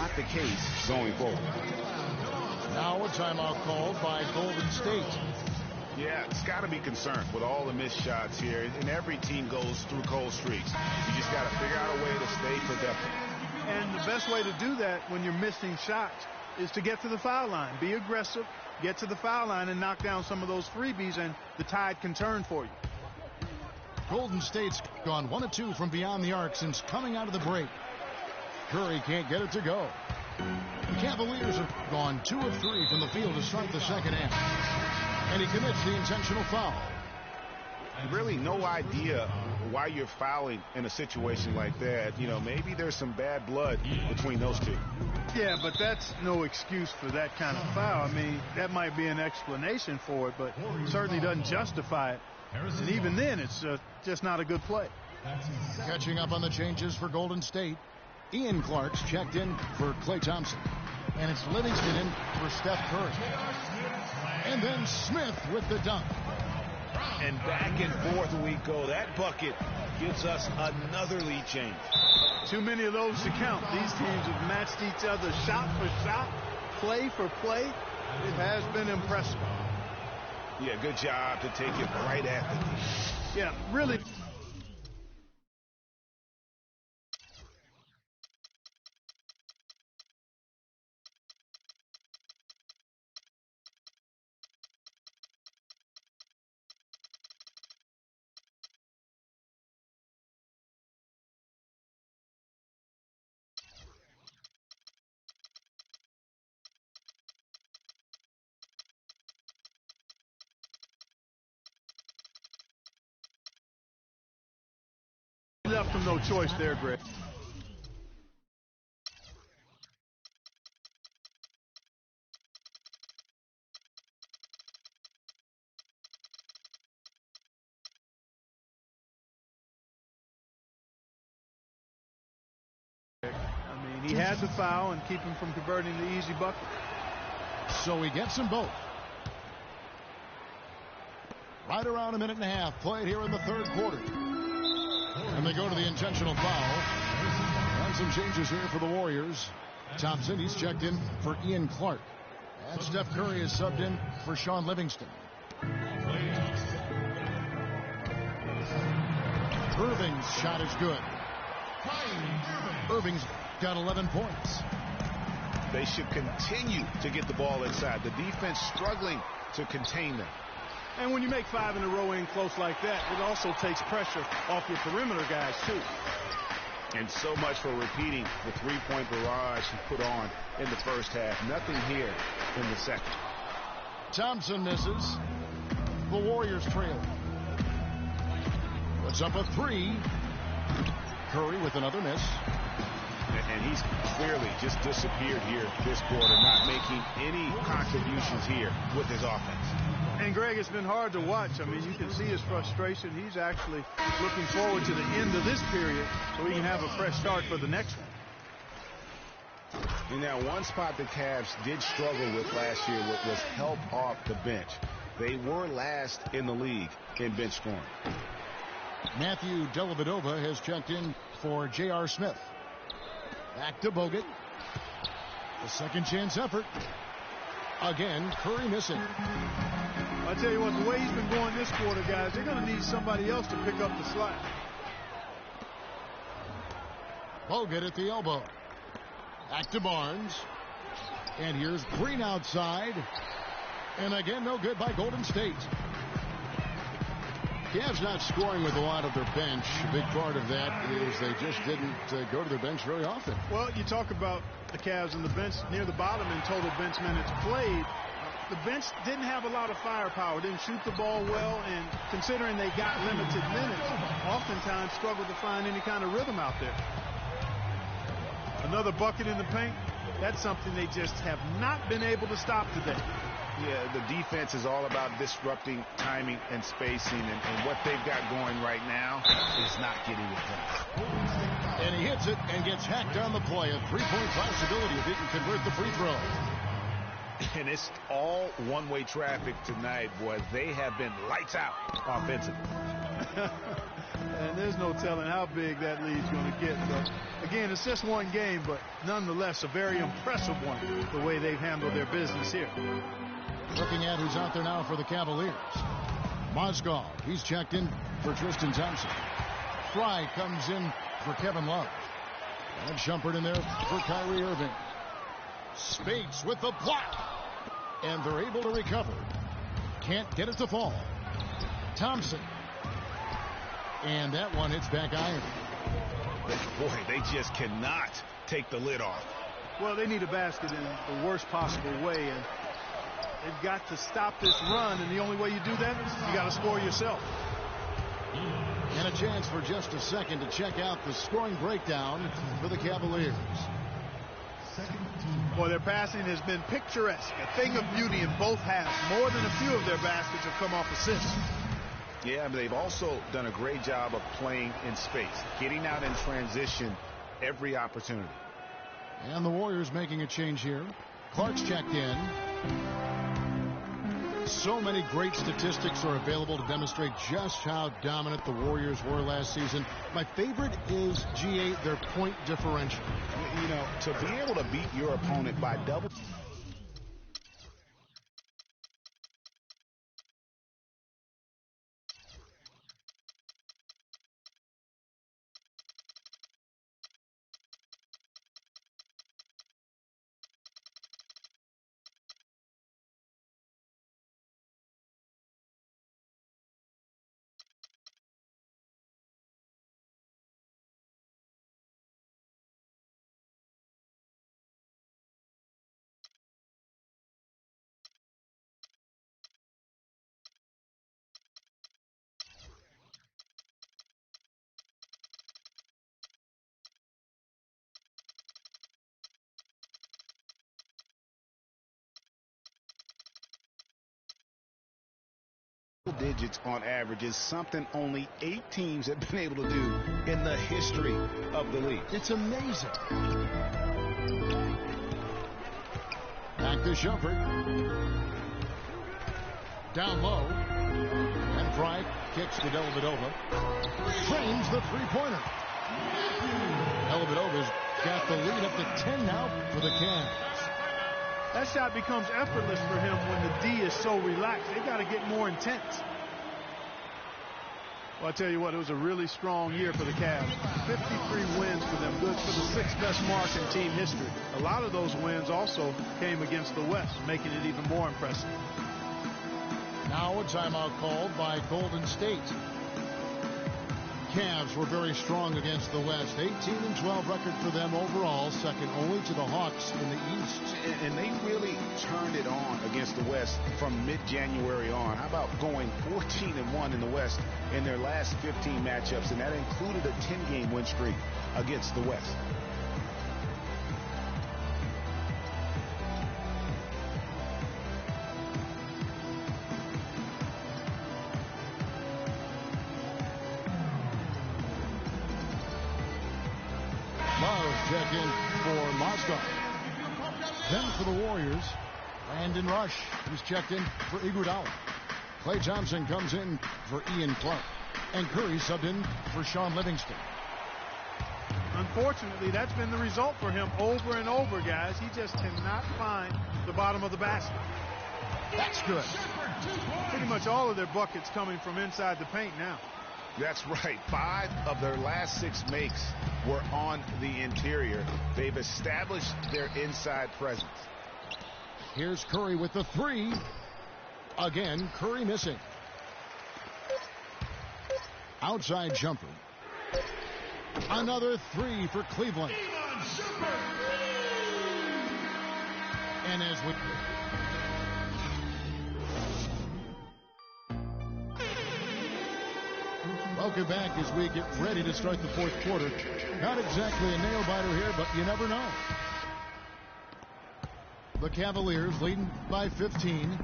not the case going forward. Now a timeout called by Golden State. Yeah, it's got to be concerned with all the missed shots here, and every team goes through cold streaks. You just got to figure out a way to stay productive. And the best way to do that when you're missing shots is to get to the foul line. Be aggressive, get to the foul line, and knock down some of those freebies, and the tide can turn for you. Golden State's gone 1 of 2 from beyond the arc since coming out of the break. Curry can't get it to go. The Cavaliers have gone 2 of 3 from the field to start the second half. And he commits the intentional foul. Really no idea why you're fouling in a situation like that. You know, maybe there's some bad blood between those two. Yeah, but that's no excuse for that kind of foul. I mean, that might be an explanation for it, but certainly doesn't justify it. And even then, it's just not a good play. Catching up on the changes for Golden State. Ian Clark's checked in for Klay Thompson. And it's Livingston in for Steph Curry. And then Smith with the dunk. And back and forth we go. That bucket gives us another lead change. Too many of those to count. These teams have matched each other shot for shot, play for play. It has been impressive. Yeah, good job to take it right at them. Yeah, really. Left them no choice there, Greg. I mean, he had to foul and keep him from converting the easy bucket. So he gets them both. Right around a minute and a half played here in the third quarter. And they go to the intentional foul. And some changes here for the Warriors. Thompson, he's checked in for Ian Clark. And Steph Curry is subbed in for Shaun Livingston. Irving's shot is good. Irving's got 11 points. They should continue to get the ball inside. The defense struggling to contain them. And when you make 5 in a row in close like that, it also takes pressure off your perimeter guys, too. And so much for repeating the three-point barrage he put on in the first half. Nothing here in the second. Thompson misses. The Warriors trail. Puts up a 3. Curry with another miss. And he's clearly just disappeared here this quarter, not making any contributions here with his offense. And, Greg, it's been hard to watch. I mean, you can see his frustration. He's actually looking forward to the end of this period so he can have a fresh start for the next one. And now one spot the Cavs did struggle with last year was help off the bench. They were last in the league in bench scoring. Matthew Dellavedova has checked in for J.R. Smith. Back to Bogut. A second chance effort. Again, Curry missing. I tell you what, the way he's been going this quarter, guys, they're going to need somebody else to pick up the slack. Bogut at the elbow. Back to Barnes. And here's Green outside. And again, no good by Golden State. Cavs not scoring with a lot of their bench. A big part of that is they just didn't go to their bench very often. Well, you talk about the Cavs and the bench near the bottom in total bench minutes played. The bench didn't have a lot of firepower, didn't shoot the ball well, and considering they got limited minutes, oftentimes struggled to find any kind of rhythm out there. Another bucket in the paint, that's something they just have not been able to stop today. Yeah, the defense is all about disrupting timing and spacing, and what they've got going right now is not getting it done. And he hits it and gets hacked on the play. A three-point possibility if he can convert the free throw. And it's all one-way traffic tonight, boy. They have been lights out offensively. And there's no telling how big that lead's going to get. But again, it's just one game, but nonetheless a very impressive one, the way they've handled their business here. Looking at who's out there now for the Cavaliers. Mozgov, he's checked in for Tristan Thompson. Fry comes in for Kevin Love. And Shumpert in there for Kyrie Irving. Spates with the block. And they're able to recover. Can't get it to fall. Thompson. And that one hits back iron. Boy, they just cannot take the lid off. Well, they need a basket in the worst possible way, and they've got to stop this run, and the only way you do that is you got to score yourself. And a chance for just a second to check out the scoring breakdown for the Cavaliers. Boy, their passing has been picturesque, a thing of beauty in both halves. More than a few of their baskets have come off assists. Yeah, but they've also done a great job of playing in space, getting out in transition every opportunity. And the Warriors making a change here. Clark's checked in. So many great statistics are available to demonstrate just how dominant the Warriors were last season. My favorite is G8, their point differential. You know, to be able to beat your opponent by double. Digits on average is something only 8 teams have been able to do in the history of the league. It's amazing. Back to Shumpert. Down low. And Fry kicks to Dellavedova. Frames the three-pointer. Dellavedova's got the lead up to 10 now for the Cavs. That shot becomes effortless for him when the D is so relaxed. They got to get more intense. Well, I tell you what, it was a really strong year for the Cavs. 53 wins for them, good for the 6th best mark in team history. A lot of those wins also came against the West, making it even more impressive. Now a timeout called by Golden State. Cavs were very strong against the West. 18-12 record for them overall, second only to the Hawks in the East. And they really turned it on against the West from mid-January on. How about going 14-1 in the West in their last 15 matchups, and that included a 10-game win streak against the West. Check in for Mozgov. Then for the Warriors, Brandon Rush, who's checked in for Iguodala. Klay Thompson comes in for Ian Clark. And Curry subbed in for Sean Livingston. Unfortunately, that's been the result for him over and over, guys. He just cannot find the bottom of the basket. That's good. Pretty much all of their buckets coming from inside the paint now. That's right. 5 of their last 6 makes were on the interior. They've established their inside presence. Here's Curry with the 3. Again, Curry missing. Outside jumper. Another 3 for Cleveland. And as we... Welcome back as we get ready to start the 4th quarter. Not exactly a nail-biter here, but you never know. The Cavaliers leading by 15.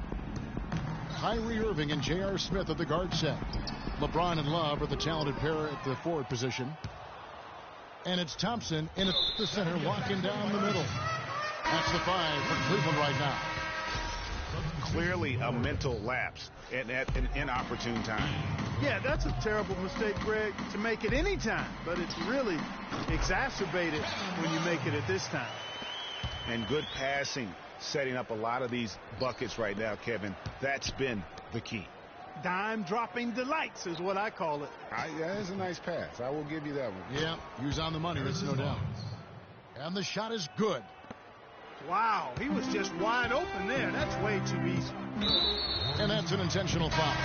Kyrie Irving and J.R. Smith at the guard set. LeBron and Love are the talented pair at the forward position. And it's Thompson in at the center, walking down the middle. That's the 5 for Cleveland right now. Clearly a mental lapse at an inopportune time. Yeah, that's a terrible mistake, Greg, to make it any time, but it's really exacerbated when you make it at this time. And good passing, setting up a lot of these buckets right now, Kevin. That's been the key. Dime dropping delights is what I call it. That is a nice pass. I will give you that one. Yeah, he was on the money, that's no doubt. And the shot is good. Wow, he was just wide open there. That's way too easy. And that's an intentional foul.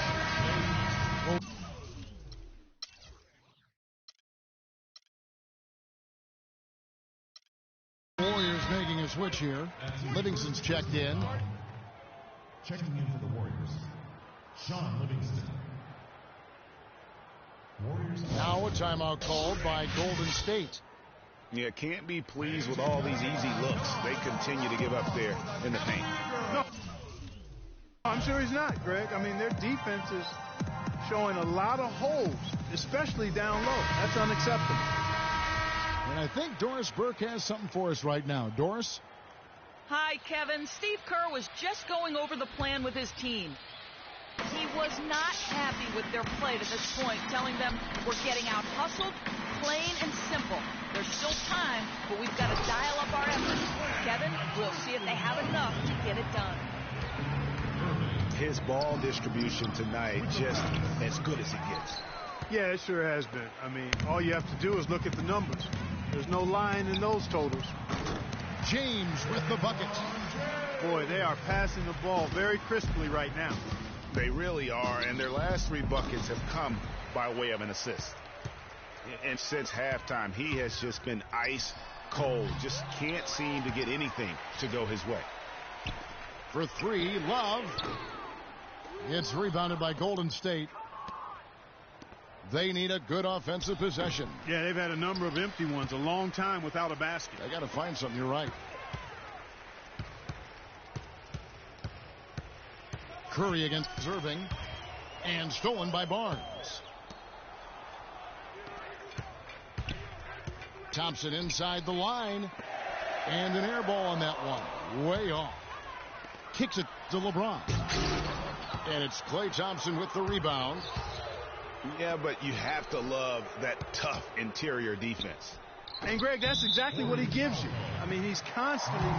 Warriors making a switch here. Livingston's checked in. Checking in for the Warriors, Sean Livingston. Warriors. Now a timeout called by Golden State. Yeah, can't be pleased with all these easy looks. They continue to give up there in the paint. No, I'm sure he's not, Greg. I mean, their defense is showing a lot of holes, especially down low. That's unacceptable. And I think Doris Burke has something for us right now. Doris? Hi, Kevin. Steve Kerr was just going over the plan with his team. He was not happy with their play to this point, telling them we're getting out hustled, plain and simple. There's still time, but we've got to dial up our efforts. Kevin, we'll see if they have enough to get it done. His ball distribution tonight just as good as it gets. Yeah, it sure has been. I mean, all you have to do is look at the numbers. There's no line in those totals. James with the bucket. Boy, they are passing the ball very crisply right now. They really are, and their last 3 buckets have come by way of an assist. And since halftime, he has just been ice cold. Just can't seem to get anything to go his way. For 3, Love. It's rebounded by Golden State. They need a good offensive possession. Yeah, they've had a number of empty ones, a long time without a basket. They got to find something, you're right. Curry against Irving, and stolen by Barnes. Thompson inside the line, and an air ball on that one. Way off. Kicks it to LeBron. And it's Klay Thompson with the rebound. Yeah, but you have to love that tough interior defense. And, Greg, that's exactly what he gives you. I mean, he's constantly